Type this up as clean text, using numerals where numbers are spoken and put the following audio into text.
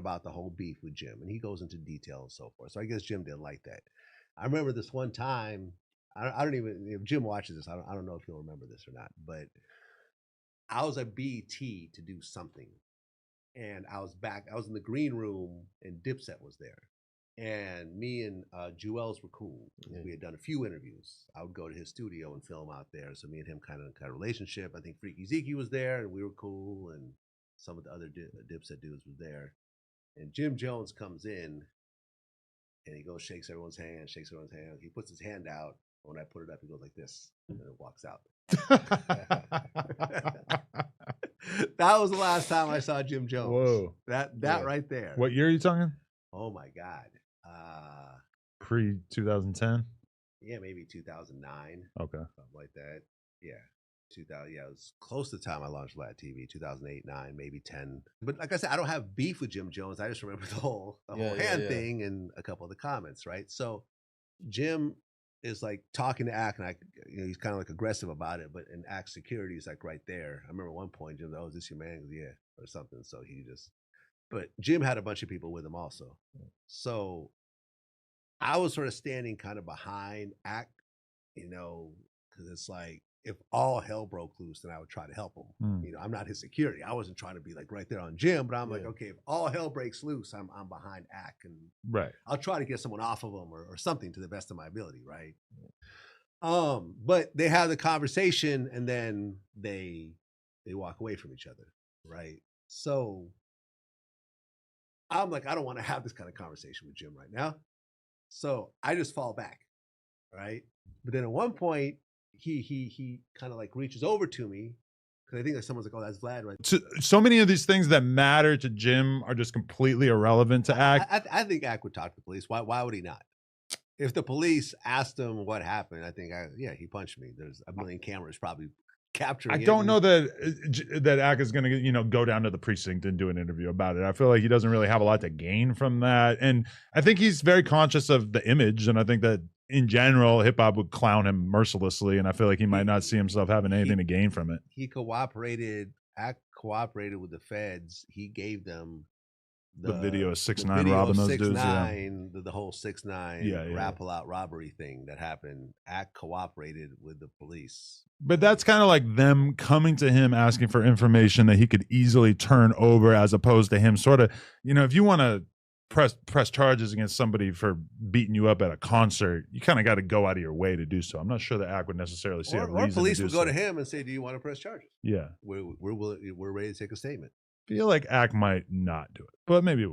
about the whole beef with Jim, and he goes into detail and so forth. So I guess Jim didn't like that. I remember this one time. I don't even, if Jim watches this, I don't know if he'll remember this or not, but I was at BET to do something, and I was in the green room, and Dipset was there. And me and Jewels were cool. Yeah. We had done a few interviews. I would go to his studio and film out there. So me and him kind of relationship. I think Freaky Zeke was there, and we were cool. And some of the other Dipset dudes were there. And Jim Jones comes in, and he goes, shakes everyone's hand. He puts his hand out. When I put it up, he goes like this, and then walks out. That was the last time I saw Jim Jones. Whoa. That right there. What year are you talking? Oh my God. Pre-2010? Yeah, maybe 2009. Okay. Something like that. Yeah. 2000. Yeah, it was close to the time I launched Vlad TV, 2008, 9, maybe 10. But like I said, I don't have beef with Jim Jones. I just remember the whole hand thing and a couple of the comments, right? So Jim is like talking to Ak, and he's kind of like aggressive about it, but in Ak security is like right there. I remember one point, Jim, is this your man? Yeah, or something. So but Jim had a bunch of people with him also. So I was sort of standing kind of behind Ak, because it's like, if all hell broke loose, then I would try to help him. I'm not his security. I wasn't trying to be like right there on Jim, but I'm like, okay, if all hell breaks loose, I'm behind Ak, and I'll try to get someone off of him or something to the best of my ability, right? But they have the conversation, and then they walk away from each other, right? So I'm like, I don't want to have this kind of conversation with Jim right now. So I just fall back, right? But then at one point, he kind of like reaches over to me, because I think that someone's like, oh, that's Vlad, right? So many of these things that matter to Jim are just completely irrelevant to Ak. I think Ak would talk to the police. Why would he not? If the police asked him what happened, I think, he punched me. There's a million cameras probably capturing. I don't know that Ak is going to, go down to the precinct and do an interview about it. I feel like he doesn't really have a lot to gain from that. And I think he's very conscious of the image. And I think that in general, hip hop would clown him mercilessly. And I feel like he might not see himself having anything to gain from it. Ak cooperated with the feds. He gave them the video of 6ix9ine robbing those dudes. The whole 6ix9ine rap-a-lot robbery thing that happened. Ak cooperated with the police. But that's kind of like them coming to him asking for information that he could easily turn over, as opposed to him sort of, if you want to press charges against somebody for beating you up at a concert, you kind of got to go out of your way to do so. I'm not sure that Ak would necessarily see a reason to do so. Or police would go to him and say, do you want to press charges? Yeah. We're ready to take a statement. I feel like Ak might not do it, but maybe it would.